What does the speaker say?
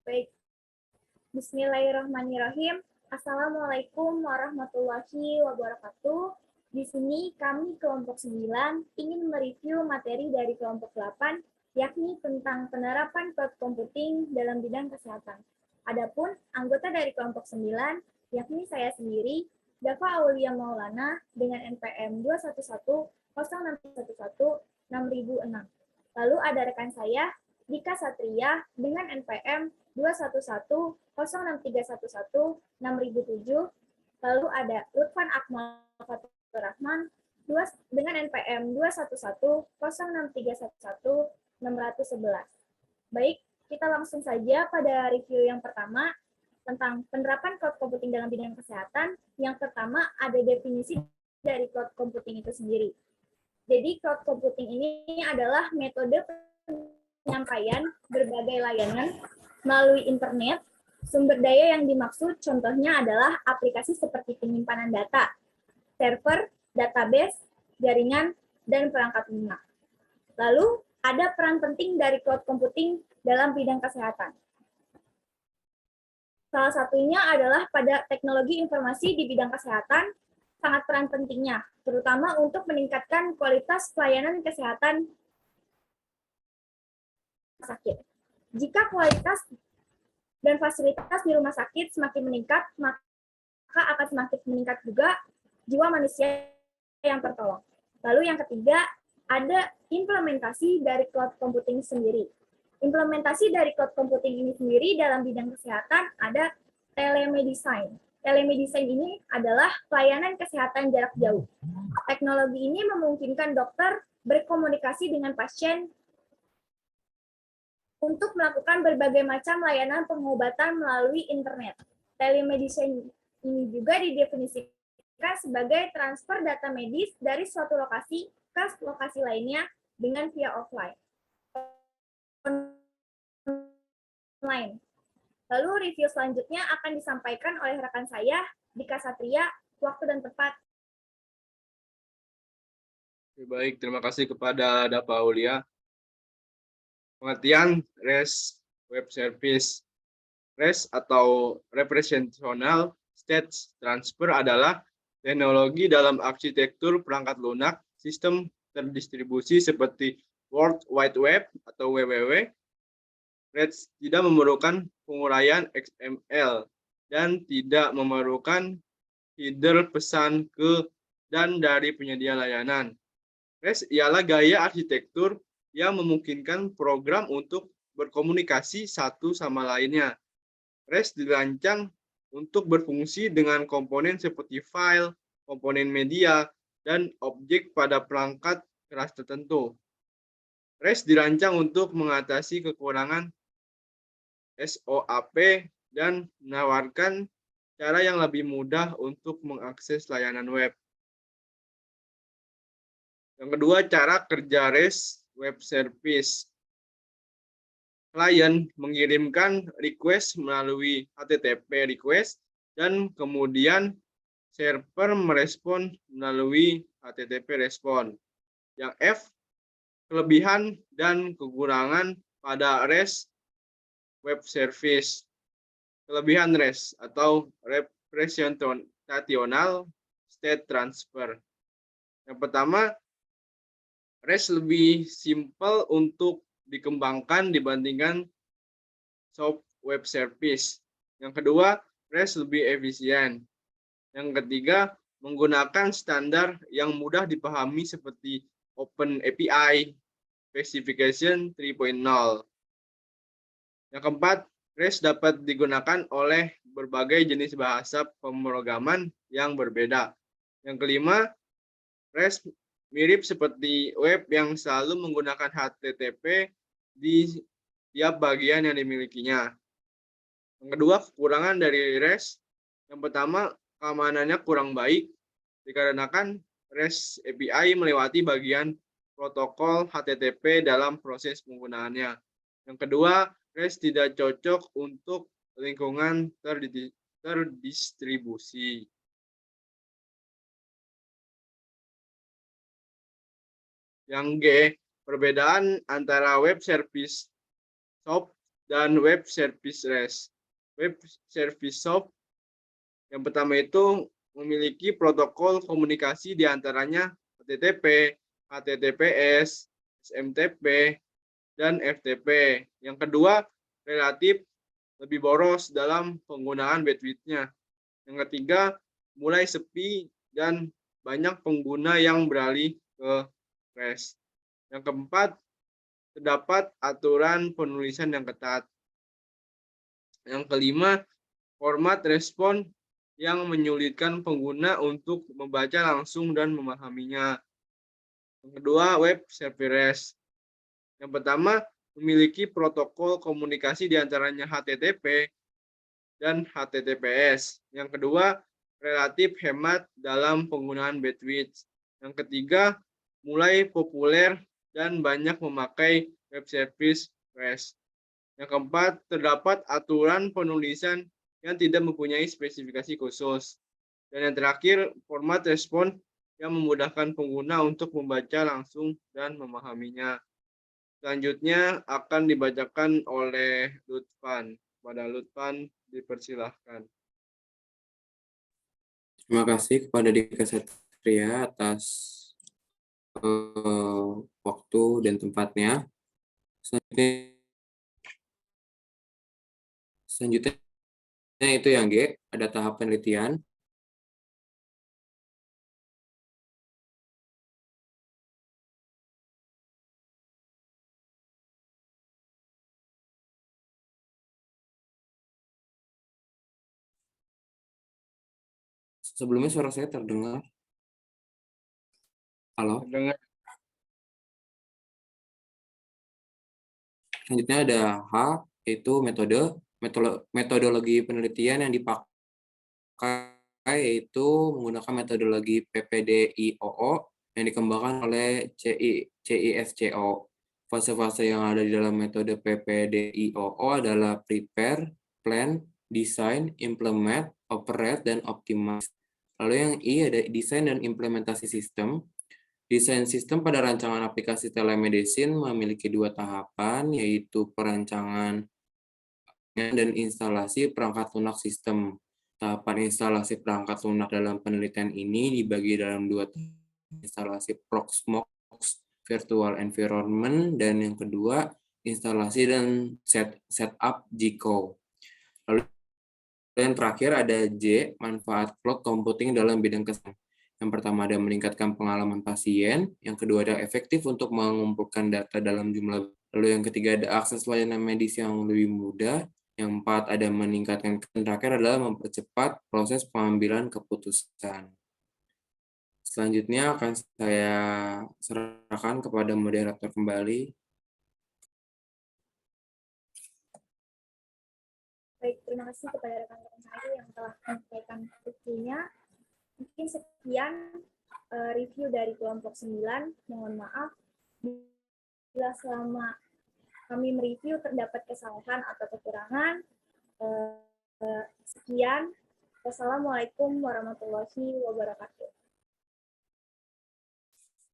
Baik, Bismillahirrahmanirrahim. Assalamualaikum warahmatullahi wabarakatuh. Di sini kami kelompok 9 ingin mereview materi dari kelompok 8, yakni tentang penerapan cloud computing dalam bidang kesehatan. Adapun anggota dari kelompok 9, yakni saya sendiri, Dava Aulia Maulana dengan NPM 211-0611-6006. Lalu ada rekan saya, Dika Satria dengan NPM 211-06311-6007. Lalu ada Lutfan Akmal Fatur Rahman dengan NPM 211-06311-611. Baik, kita langsung saja pada review yang pertama tentang penerapan cloud computing dalam bidang kesehatan. Yang pertama ada definisi dari cloud computing itu sendiri. Jadi cloud computing ini adalah metode penyampaian berbagai layanan melalui internet. Sumber daya yang dimaksud contohnya adalah aplikasi seperti penyimpanan data, server, database, jaringan, dan perangkat lunak. Lalu ada peran penting dari cloud computing dalam bidang kesehatan. Salah satunya adalah pada teknologi informasi di bidang kesehatan, sangat peran pentingnya, terutama untuk meningkatkan kualitas pelayanan kesehatan sakit. Jika kualitas dan fasilitas di rumah sakit semakin meningkat, maka akan semakin meningkat juga jiwa manusia yang tertolong. Lalu yang ketiga, ada implementasi dari cloud computing sendiri. Implementasi dari cloud computing ini sendiri dalam bidang kesehatan ada telemedicine. Telemedicine ini adalah pelayanan kesehatan jarak jauh. Teknologi ini memungkinkan dokter berkomunikasi dengan pasien untuk melakukan berbagai macam layanan pengobatan melalui internet. Telemedicine ini juga didefinisikan sebagai transfer data medis dari suatu lokasi ke lokasi lainnya dengan via offline. Lalu review selanjutnya akan disampaikan oleh rekan saya, Dika Satria. Waktu dan tempat. Baik, terima kasih kepada Dava Aulia. Pengertian REST Web Service. REST atau Representational State Transfer adalah teknologi dalam arsitektur perangkat lunak sistem terdistribusi seperti World Wide Web atau WWW. REST tidak memerlukan penguraian XML dan tidak memerlukan header pesan ke dan dari penyedia layanan. REST ialah gaya arsitektur yang memungkinkan program untuk berkomunikasi satu sama lainnya. REST dirancang untuk berfungsi dengan komponen seperti file, komponen media, dan objek pada perangkat keras tertentu. REST dirancang untuk mengatasi kekurangan SOAP dan menawarkan cara yang lebih mudah untuk mengakses layanan web. Yang kedua, cara kerja REST Web Service. Klien mengirimkan request melalui HTTP request dan kemudian server merespon melalui HTTP respon. Yang F, kelebihan dan kekurangan pada REST Web Service. Kelebihan REST atau Representational State Transfer. Yang pertama, REST lebih simpel untuk dikembangkan dibandingkan SOAP Web Service. Yang kedua, REST lebih efisien. Yang ketiga, menggunakan standar yang mudah dipahami seperti Open API, Specification 3.0. Yang keempat, REST dapat digunakan oleh berbagai jenis bahasa pemrograman yang berbeda. Yang kelima, REST mirip seperti web yang selalu menggunakan HTTP di tiap bagian yang dimilikinya. Yang kedua, kekurangan dari REST. Yang pertama, keamanannya kurang baik dikarenakan REST API melewati bagian protokol HTTP dalam proses penggunaannya. Yang kedua, REST tidak cocok untuk lingkungan terdistribusi. Yang G, perbedaan antara web service SOAP dan Web Service REST. Web Service SOAP yang pertama itu memiliki protokol komunikasi di antaranya HTTP, HTTPS, SMTP, dan FTP. Yang kedua, relatif lebih boros dalam penggunaan bandwidth-nya. Yang ketiga, mulai sepi dan banyak pengguna yang beralih ke REST. Yang keempat, terdapat aturan penulisan yang ketat. Yang kelima, format respon yang menyulitkan pengguna untuk membaca langsung dan memahaminya. Yang kedua, web server REST. Yang pertama, memiliki protokol komunikasi di antaranya HTTP dan HTTPS. Yang kedua, relatif hemat dalam penggunaan bandwidth. Yang ketiga, mulai populer dan banyak memakai web service REST. Yang keempat, terdapat aturan penulisan yang tidak mempunyai spesifikasi khusus. Dan yang terakhir, format respon yang memudahkan pengguna untuk membaca langsung dan memahaminya. Selanjutnya akan dibacakan oleh Lutfan. Pada Lutfan dipersilahkan. Terima kasih kepada Dika Satria atas waktu dan tempatnya. Selanjutnya itu yang G, ada tahap penelitian. Sebelumnya suara saya terdengar? Halo? Terdengar. Selanjutnya ada H, yaitu metodologi penelitian yang dipakai yaitu menggunakan metodologi PPDIOO yang dikembangkan oleh CISCO. Fase-fase yang ada di dalam metode PPDIOO adalah prepare, plan, design, implement, operate, dan optimize. Lalu yang I ada desain dan implementasi sistem. Desain sistem pada rancangan aplikasi telemedicine memiliki dua tahapan, yaitu perancangan dan instalasi perangkat lunak sistem. Tahapan instalasi perangkat lunak dalam penelitian ini dibagi dalam dua tahap, instalasi Proxmox Virtual Environment, dan yang kedua, instalasi dan setup G-Code. Lalu yang terakhir ada J, manfaat cloud computing dalam bidang kesehatan. Yang pertama ada meningkatkan pengalaman pasien, yang kedua ada efektif untuk mengumpulkan data dalam jumlah, lalu yang ketiga ada akses layanan medis yang lebih mudah, yang keempat ada meningkatkan, dan terakhir adalah mempercepat proses pengambilan keputusan. Selanjutnya akan saya serahkan kepada moderator kembali. Baik, terima kasih kepada rekan-rekan saya yang telah menyampaikan bukunya. Mungkin sekian review dari kelompok 9. Mohon maaf bila selama kami mereview terdapat kesalahan atau kekurangan. Sekian. Wassalamualaikum warahmatullahi wabarakatuh.